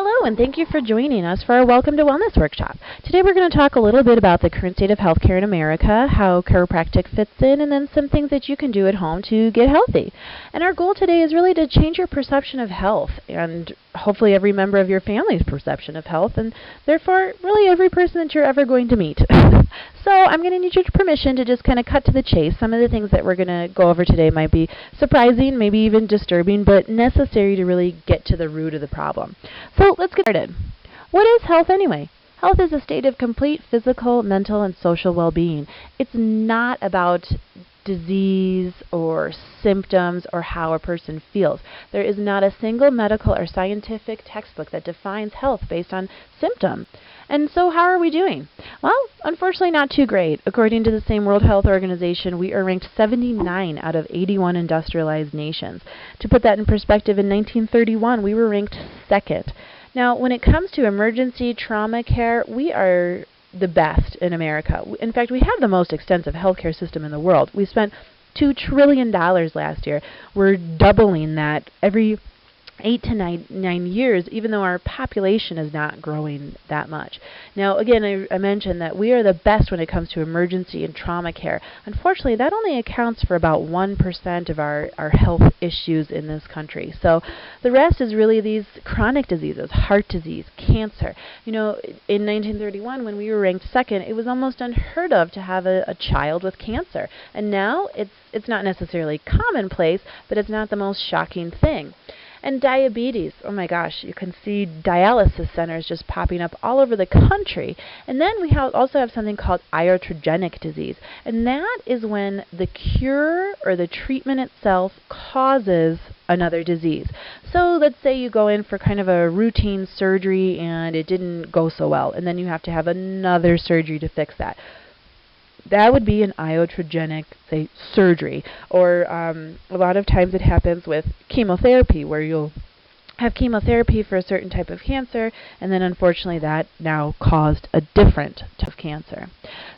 Hello, and thank you for joining us for our Welcome to Wellness workshop. Today we're going to talk a little bit about the current state of healthcare in America, how chiropractic fits in, and then some things that you can do at home to get healthy. And our goal today is really to change your perception of health, and hopefully every member of your family's perception of health, and therefore really every person that you're ever going to meet. So I'm going to need your permission to just kind of cut to the chase. Some of the things that we're going to go over today might be surprising, maybe even disturbing, but necessary to really get to the root of the problem. So let's get started. What is health anyway? Health is a state of complete physical, mental, and social well-being. It's not about disease or symptoms or how a person feels. There is not a single medical or scientific textbook that defines health based on symptoms. And so how are we doing? Well, unfortunately not too great. According to the same World Health Organization, we are ranked 79 out of 81 industrialized nations. To put that in perspective, in 1931 we were ranked second. Now, when it comes to emergency trauma care, we are the best in America. In fact, we have the most extensive healthcare system in the world. We spent $2 trillion last year. We're doubling that every 8 to 9 years, even though our population is not growing that much. Now, again, I mentioned that we are the best when it comes to emergency and trauma care. Unfortunately, that only accounts for about 1% of our health issues in this country. So the rest is really these chronic diseases, heart disease, cancer. You know, in 1931, when we were ranked second, it was almost unheard of to have a child with cancer. And now it's not necessarily commonplace, but it's not the most shocking thing. And diabetes, oh my gosh, you can see dialysis centers just popping up all over the country. And then we also have something called iatrogenic disease. And that is when the cure or the treatment itself causes another disease. So let's say you go in for kind of a routine surgery and it didn't go so well, and then you have to have another surgery to fix that. That would be an iatrogenic, say, surgery. Or a lot of times it happens with chemotherapy, where you'll have chemotherapy for a certain type of cancer, and then unfortunately that now caused a different type of cancer.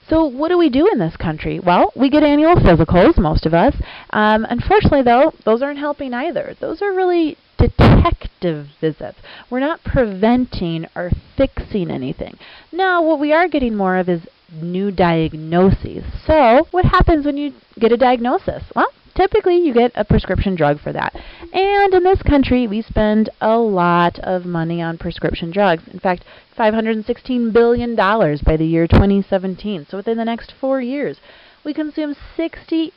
So what do we do in this country? Well, we get annual physicals, most of us. Unfortunately, though, those aren't helping either. Those are really detective visits. We're not preventing or fixing anything. Now, what we are getting more of is new diagnoses. So what happens when you get a diagnosis? Well, typically you get a prescription drug for that. And in this country, we spend a lot of money on prescription drugs. In fact, $516 billion by the year 2017. So within the next 4 years, we consume 68%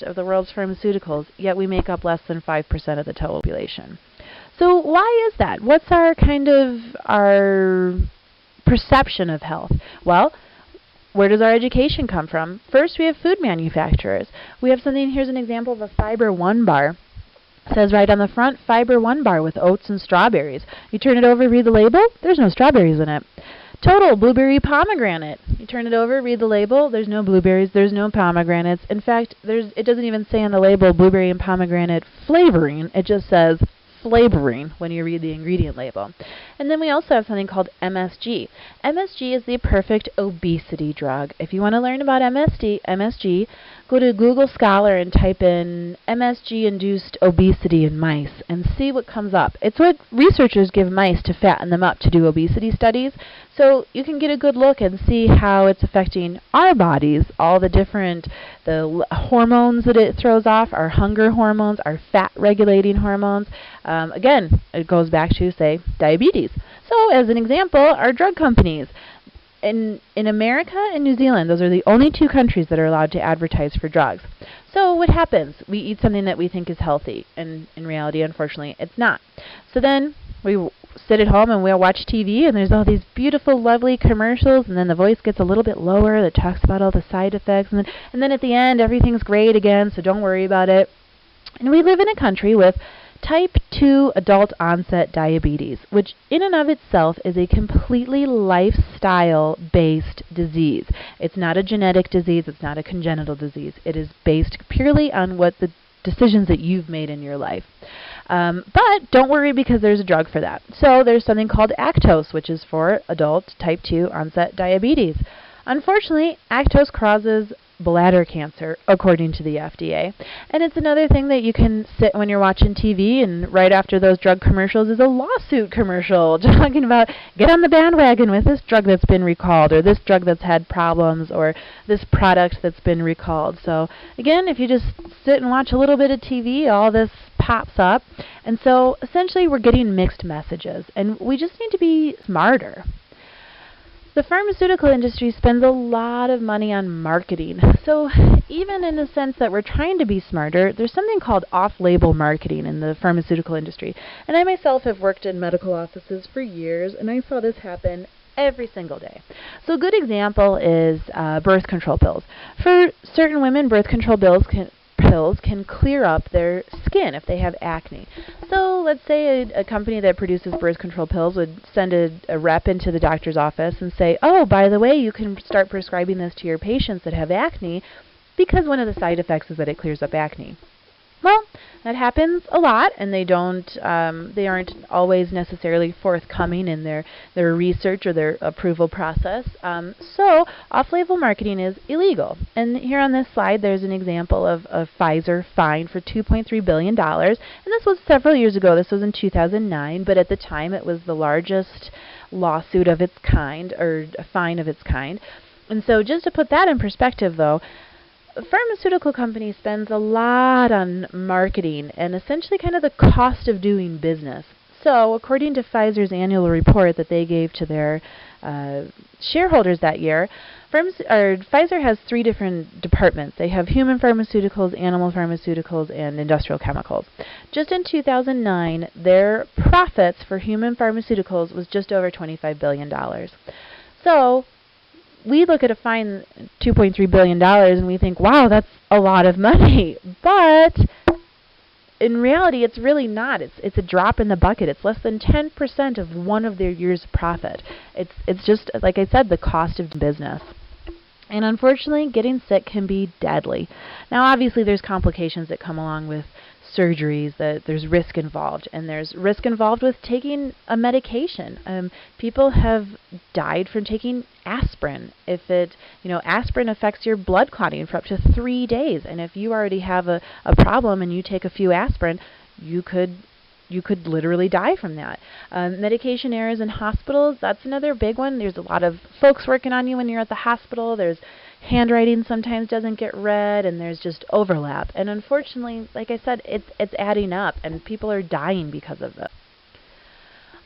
of the world's pharmaceuticals, yet we make up less than 5% of the total population. So why is that? What's our perception of health? Well, where does our education come from? First, we have food manufacturers. We have something, here's an example of a Fiber One bar. It says right on the front, Fiber One bar with oats and strawberries. You turn it over, read the label, there's no strawberries in it. Total Blueberry Pomegranate. You turn it over, read the label, there's no blueberries, there's no pomegranates. In fact, it doesn't even say on the label blueberry and pomegranate flavoring, it just says flavoring when you read the ingredient label. And then we also have something called MSG. MSG is the perfect obesity drug. If you want to learn about MSG, go to Google Scholar and type in MSG-induced obesity in mice and see what comes up. It's what researchers give mice to fatten them up to do obesity studies. So you can get a good look and see how it's affecting our bodies, all the hormones that it throws off, our hunger hormones, our fat-regulating hormones. Again, it goes back to, say, diabetes. So as an example, our drug companies. In America and New Zealand, those are the only two countries that are allowed to advertise for drugs. So what happens? We eat something that we think is healthy, and in reality, unfortunately, it's not. So then we sit at home and we'll watch TV, and there's all these beautiful, lovely commercials, and then the voice gets a little bit lower that talks about all the side effects, and then at the end, everything's great again, so don't worry about it. And we live in a country with type 2 adult onset diabetes, which in and of itself is a completely lifestyle-based disease. It's not a genetic disease. It's not a congenital disease. It is based purely on what the decisions that you've made in your life. But don't worry, because there's a drug for that. So there's something called Actos, which is for adult type 2 onset diabetes. Unfortunately, Actos causes bladder cancer, according to the FDA. And it's another thing that you can sit when you're watching TV, and right after those drug commercials is a lawsuit commercial talking about get on the bandwagon with this drug that's been recalled, or this drug that's had problems, or this product that's been recalled. So again, if you just sit and watch a little bit of TV, all this pops up. And so essentially we're getting mixed messages, and we just need to be smarter. The pharmaceutical industry spends a lot of money on marketing. So even in the sense that we're trying to be smarter, there's something called off-label marketing in the pharmaceutical industry. And I myself have worked in medical offices for years, and I saw this happen every single day. So a good example is birth control pills. For certain women, birth control pills can clear up their skin if they have acne. So let's say a company that produces birth control pills would send a rep into the doctor's office and say, oh, by the way, you can start prescribing this to your patients that have acne because one of the side effects is that it clears up acne. Well, that happens a lot, and they aren't always necessarily forthcoming in their research or their approval process. So off-label marketing is illegal. And here on this slide, there's an example of a Pfizer fine for $2.3 billion. And this was several years ago. This was in 2009, but at the time it was the largest lawsuit of its kind, or a fine of its kind. And so just to put that in perspective, though, a pharmaceutical company spends a lot on marketing and essentially kind of the cost of doing business. So according to Pfizer's annual report that they gave to their shareholders that year, Pfizer has 3 different departments. They have human pharmaceuticals, animal pharmaceuticals, and industrial chemicals. Just in 2009, their profits for human pharmaceuticals was just over $25 billion. So we look at a fine $2.3 billion and we think, wow, that's a lot of money. But in reality, it's really not. It's a drop in the bucket. It's less than 10% of one of their year's profit. It's just, like I said, the cost of business. And unfortunately, getting sick can be deadly. Now, obviously, there's complications that come along with surgeries, that there's risk involved, and there's risk involved with taking a medication. People have died from taking aspirin. Aspirin affects your blood clotting for up to 3 days, and if you already have a problem and you take a few aspirin, you could literally die from that. Medication errors in hospitals, that's another big one. There's a lot of folks working on you when you're at the hospital. There's handwriting sometimes doesn't get read, and there's just overlap. And unfortunately, like I said, it's adding up, and people are dying because of this.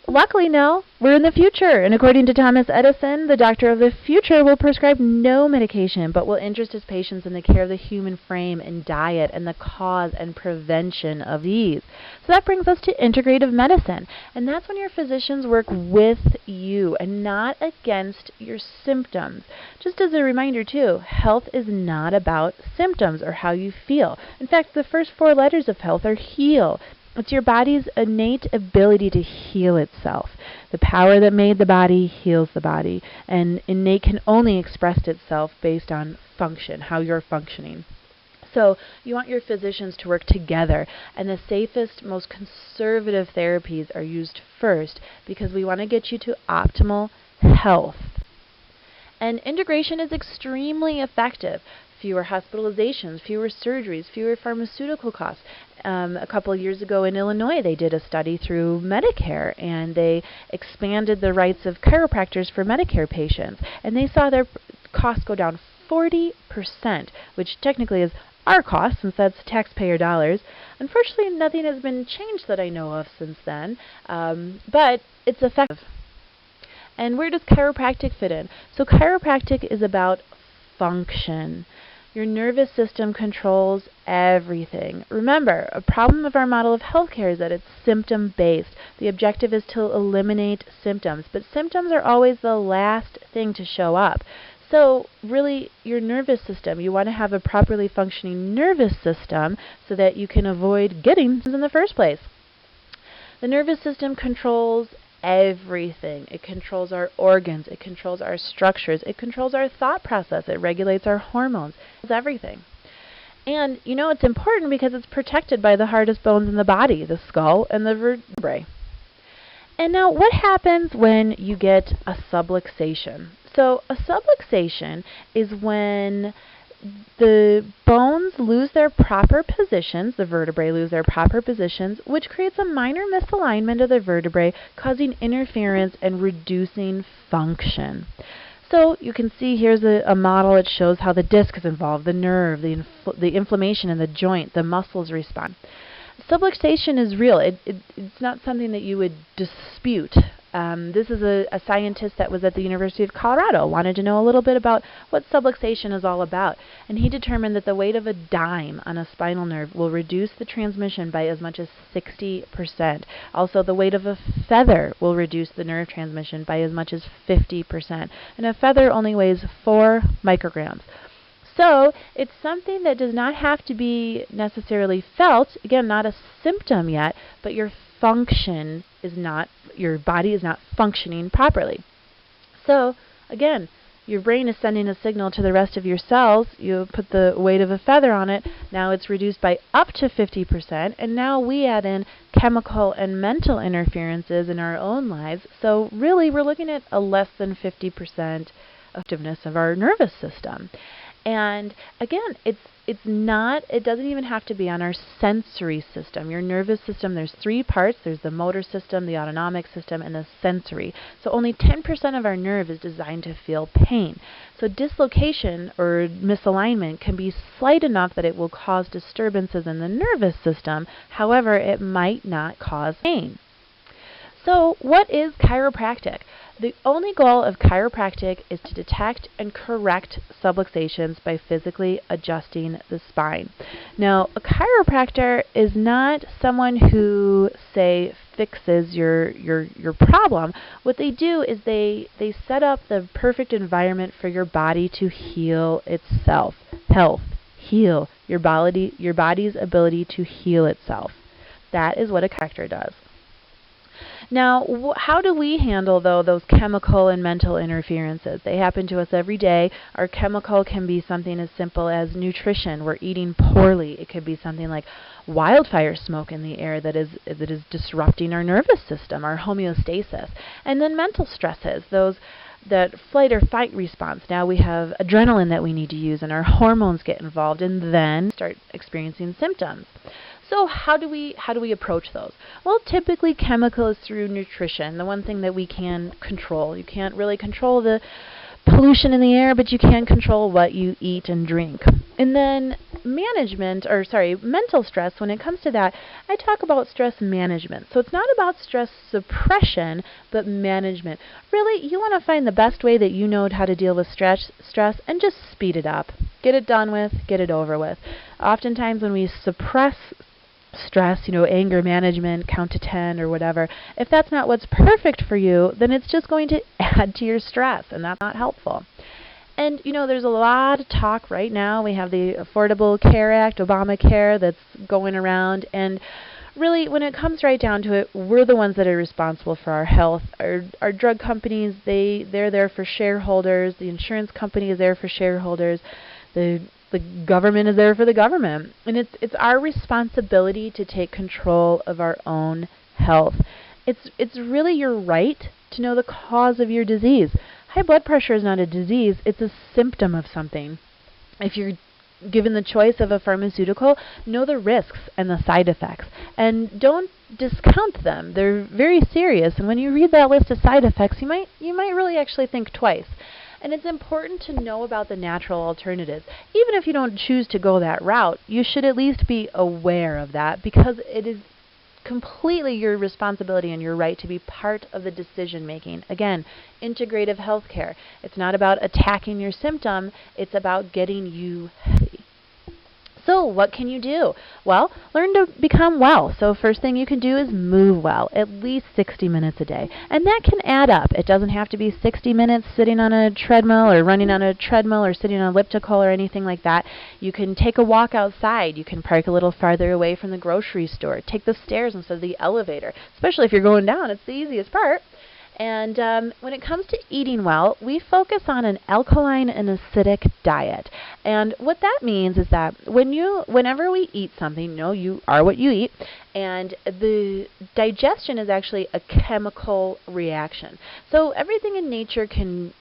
Luckily, no, we're in the future, and according to Thomas Edison, the doctor of the future will prescribe no medication, but will interest his patients in the care of the human frame and diet and the cause and prevention of these. So that brings us to integrative medicine, and that's when your physicians work with you and not against your symptoms. Just as a reminder, too, health is not about symptoms or how you feel. In fact, the first 4 letters of health are heal. It's your body's innate ability to heal itself. The power that made the body heals the body, and innate can only express itself based on function, how you're functioning. So you want your physicians to work together, and the safest, most conservative therapies are used first because we want to get you to optimal health. And integration is extremely effective. Fewer hospitalizations, fewer surgeries, fewer pharmaceutical costs. A couple of years ago in Illinois, they did a study through Medicare, and they expanded the rights of chiropractors for Medicare patients, and they saw their costs go down 40%, which technically is our cost, since that's taxpayer dollars. Unfortunately, nothing has been changed that I know of since then, but it's effective. And where does chiropractic fit in? So chiropractic is about function. Your nervous system controls everything. Remember, a problem of our model of healthcare is that it's symptom-based. The objective is to eliminate symptoms, but symptoms are always the last thing to show up. So really, your nervous system, you want to have a properly functioning nervous system so that you can avoid getting in the first place. The nervous system controls everything. It controls our organs. It controls our structures. It controls our thought process. It regulates our hormones. It's everything. And it's important because it's protected by the hardest bones in the body, the skull and the vertebrae. And now, what happens when you get a subluxation? So a subluxation is when the bones lose their proper positions, the vertebrae lose their proper positions, which creates a minor misalignment of the vertebrae, causing interference and reducing function. So you can see here's a model. It shows how the disc is involved, the nerve, the inflammation in the joint, the muscles respond. Subluxation is real. It's not something that you would dispute. This is a scientist that was at the University of Colorado, wanted to know a little bit about what subluxation is all about. And he determined that the weight of a dime on a spinal nerve will reduce the transmission by as much as 60%. Also, the weight of a feather will reduce the nerve transmission by as much as 50%. And a feather only weighs 4 micrograms. So it's something that does not have to be necessarily felt, again, not a symptom yet, but your body is not functioning properly. So again, your brain is sending a signal to the rest of your cells. You put the weight of a feather on it. Now it's reduced by up to 50%, and now we add in chemical and mental interferences in our own lives. So really, we're looking at a less than 50% effectiveness of our nervous system. And again, it doesn't even have to be on our sensory system. Your nervous system, there's 3 parts. There's the motor system, the autonomic system, and the sensory. So only 10% of our nerve is designed to feel pain. So dislocation or misalignment can be slight enough that it will cause disturbances in the nervous system. However, it might not cause pain. So what is chiropractic? The only goal of chiropractic is to detect and correct subluxations by physically adjusting the spine. Now, a chiropractor is not someone who, say, fixes your problem. What they do is they set up the perfect environment for your body to heal itself. Health, heal, your body's ability to heal itself. That is what a chiropractor does. Now, how do we handle, though, those chemical and mental interferences? They happen to us every day. Our chemical can be something as simple as nutrition. We're eating poorly. It could be something like wildfire smoke in the air that is disrupting our nervous system, our homeostasis. And then mental stresses, that flight or fight response. Now we have adrenaline that we need to use, and our hormones get involved, and then start experiencing symptoms. So how do we approach those? Well, typically chemical is through nutrition, the one thing that we can control. You can't really control the pollution in the air, but you can control what you eat and drink. And then mental stress, when it comes to that, I talk about stress management. So it's not about stress suppression, but management. Really, you want to find the best way that you know how to deal with stress and just speed it up. Get it done with, get it over with. Oftentimes when we suppress stress, anger management, count to 10 or whatever, if that's not what's perfect for you, then it's just going to add to your stress, and that's not helpful. And, there's a lot of talk right now. We have the Affordable Care Act, Obamacare, that's going around, and really, when it comes right down to it, we're the ones that are responsible for our health. Our drug companies, they're there for shareholders. The insurance company is there for shareholders. The government is there for the government. And it's our responsibility to take control of our own health. It's really your right to know the cause of your disease. High blood pressure is not a disease, it's a symptom of something. If you're given the choice of a pharmaceutical, know the risks and the side effects. And don't discount them. They're very serious. And when you read that list of side effects, you might really actually think twice. And it's important to know about the natural alternatives. Even if you don't choose to go that route, you should at least be aware of that, because it is completely your responsibility and your right to be part of the decision making. Again, integrative healthcare. It's not about attacking your symptom, it's about getting you healthy. So what can you do? Well, learn to become well. So first thing you can do is move well, at least 60 minutes a day. And that can add up. It doesn't have to be 60 minutes sitting on a treadmill or running on a treadmill or sitting on an elliptical or anything like that. You can take a walk outside. You can park a little farther away from the grocery store. Take the stairs instead of the elevator. Especially if you're going down, it's the easiest part. And when it comes to eating well, we focus on an alkaline and acidic diet. And what that means is that whenever we eat something, you are what you eat, and the digestion is actually a chemical reaction. So everything in nature can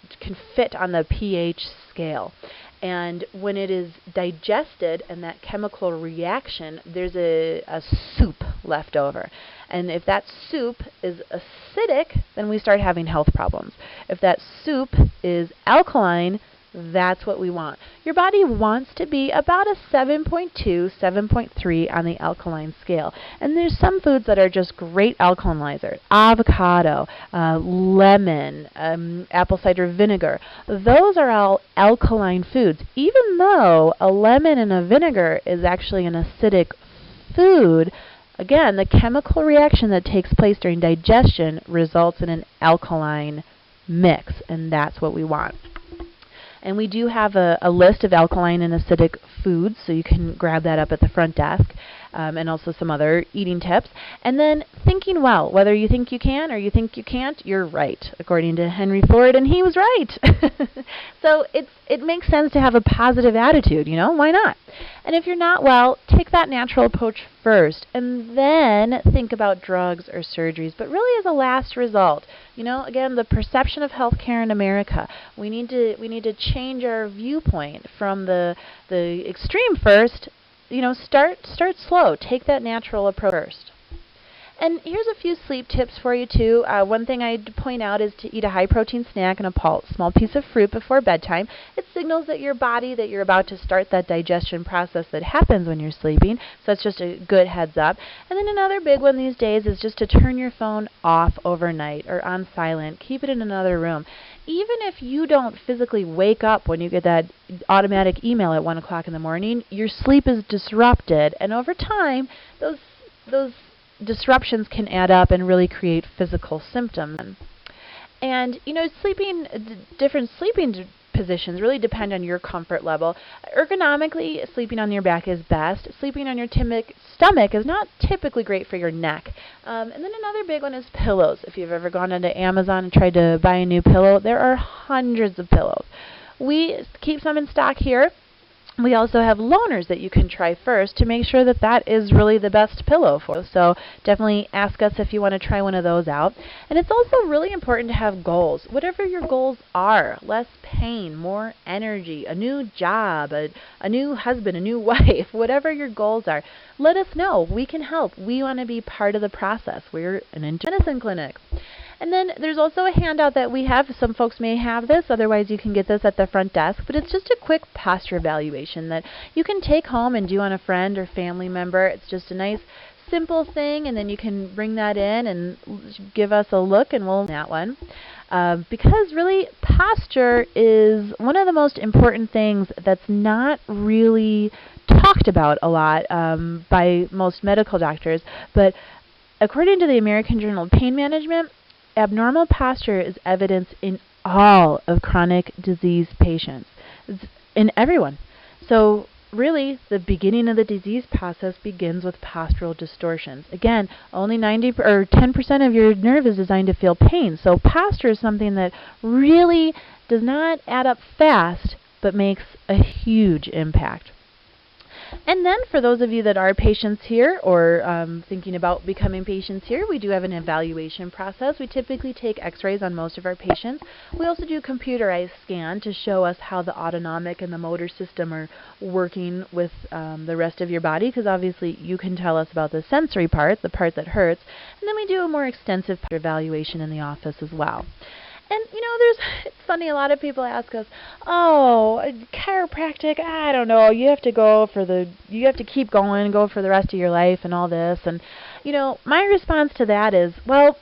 fit on the pH scale. And when it is digested and that chemical reaction, there's a soup left over. And if that soup is acidic, then we start having health problems. If that soup is alkaline, that's what we want. Your body wants to be about a 7.2, 7.3 on the alkaline scale. And there's some foods that are just great alkalinizers. Avocado, lemon, apple cider vinegar. Those are all alkaline foods. Even though a lemon and a vinegar is actually an acidic food, again, the chemical reaction that takes place during digestion results in an alkaline mix, and that's what we want. And we do have a list of alkaline and acidic foods, so you can grab that up at the front desk, and also some other eating tips. And then thinking well, whether you think you can or you think you can't, you're right, according to Henry Ford, and he was right. So it makes sense to have a positive attitude, why not? And if you're not well, take that natural approach first, and then think about drugs or surgeries, but really as a last result. Again, the perception of healthcare in America, we need to change our viewpoint from the extreme first. Start slow. Take that natural approach first. And here's a few sleep tips for you too. One thing I'd point out is to eat a high-protein snack and a small piece of fruit before bedtime. It signals that your body that you're about to start that digestion process that happens when you're sleeping. So it's just a good heads up. And then another big one these days is just to turn your phone off overnight or on silent. Keep it in another room. Even if you don't physically wake up when you get that automatic email at 1 o'clock in the morning, your sleep is disrupted. And over time, those disruptions can add up and really create physical symptoms. And different sleeping positions really depend on your comfort level. Ergonomically, sleeping on your back is best. Sleeping on your stomach is not typically great for your neck. And then another big one is pillows. If you've ever gone into Amazon and tried to buy a new pillow, there are hundreds of pillows. We keep some in stock here. We also have loaners that you can try first to make sure that that is really the best pillow for you. So definitely ask us if you want to try one of those out. And it's also really important to have goals. Whatever your goals are, less pain, more energy, a new job, a new husband, a new wife, whatever your goals are, let us know. We can help. We want to be part of the process. We're an internal medicine clinic. And then there's also a handout that we have. Some folks may have this, otherwise you can get this at the front desk. But it's just a quick posture evaluation that you can take home and do on a friend or family member. It's just a nice, simple thing, and then you can bring that in and give us a look, and we'll do that one. Because really, posture is one of the most important things that's not really talked about a lot by most medical doctors. But according to the American Journal of Pain Management, abnormal posture is evidence in all of chronic disease patients, in everyone. So really, the beginning of the disease process begins with postural distortions. Again, only 10% of your nerve is designed to feel pain. So posture is something that really does not add up fast, but makes a huge impact. And then for those of you that are patients here or thinking about becoming patients here, we do have an evaluation process. We typically take x-rays on most of our patients. We also do computerized scan to show us how the autonomic and the motor system are working with the rest of your body, because obviously you can tell us about the sensory part, the part that hurts. And then we do a more extensive evaluation in the office as well. And, it's funny, a lot of people ask us, oh, chiropractic, I don't know, you have to keep going, go for the rest of your life and all this. And, my response to that is, well,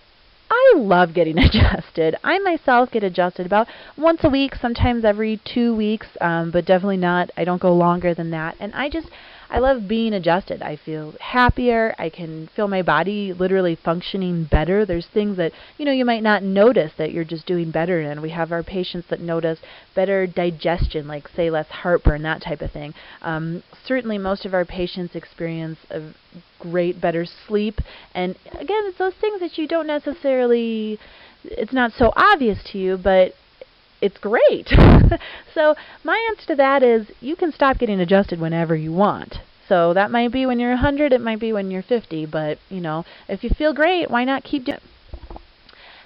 I love getting adjusted. I myself get adjusted about once a week, sometimes every 2 weeks, but definitely not, I don't go longer than that. And I love being adjusted. I feel happier. I can feel my body literally functioning better. There's things that, you might not notice that you're just doing better in. We have our patients that notice better digestion, like, say, less heartburn, that type of thing. Certainly most of our patients experience a great, better sleep. And, again, it's those things that you don't necessarily, it's not so obvious to you, but it's great. So my answer to that is you can stop getting adjusted whenever you want. So that might be when you're 100, it might be when you're 50, but if you feel great, why not keep doing it?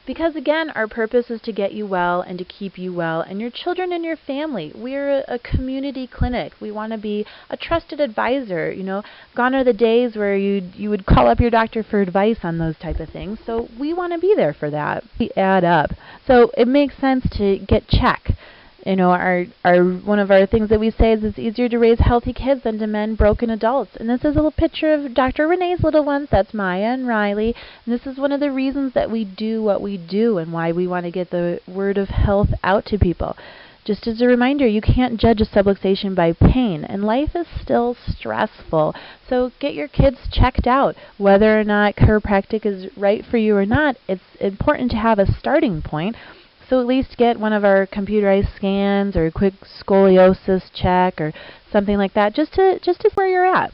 Because again, our purpose is to get you well and to keep you well and your children and your family. We're a community clinic. We want to be a trusted advisor. You know, gone are the days where you would call up your doctor for advice on those type of things. So we want to be there for that. We add up. So it makes sense to get checked. You know, our one of our things that we say is it's easier to raise healthy kids than to mend broken adults. And this is a little picture of Dr. Renee's little ones. That's Maya and Riley. And this is one of the reasons that we do what we do and why we want to get the word of health out to people. Just as a reminder, you can't judge a subluxation by pain, and life is still stressful. So get your kids checked out. Whether or not chiropractic is right for you or not, it's important to have a starting point. So at least get one of our computerized scans or a quick scoliosis check or something like that, just to see where you're at.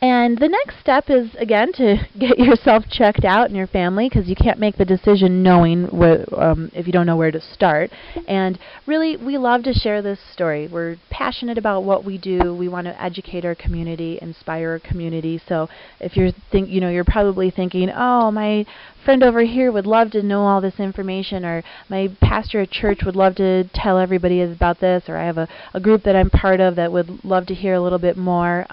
And the next step is, again, to get yourself checked out and your family, because you can't make the decision knowing if you don't know where to start. And really, we love to share this story. We're passionate about what we do. We want to educate our community, inspire our community. So if you're probably thinking, oh, my friend over here would love to know all this information, or my pastor at church would love to tell everybody about this, or I have a group that I'm part of that would love to hear a little bit more.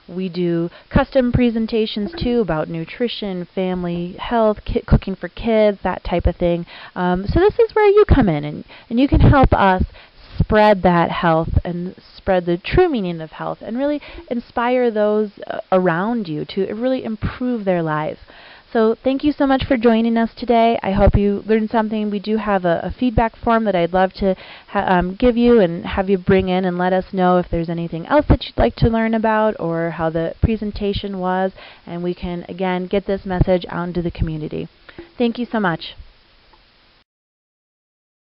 We do custom presentations too about nutrition, family health, cooking for kids, that type of thing. So this is where you come in, and you can help us spread that health and spread the true meaning of health and really inspire those around you to really improve their lives. So thank you so much for joining us today. I hope you learned something. We do have a feedback form that I'd love to give you and have you bring in and let us know if there's anything else that you'd like to learn about or how the presentation was, and we can, again, get this message out into the community. Thank you so much.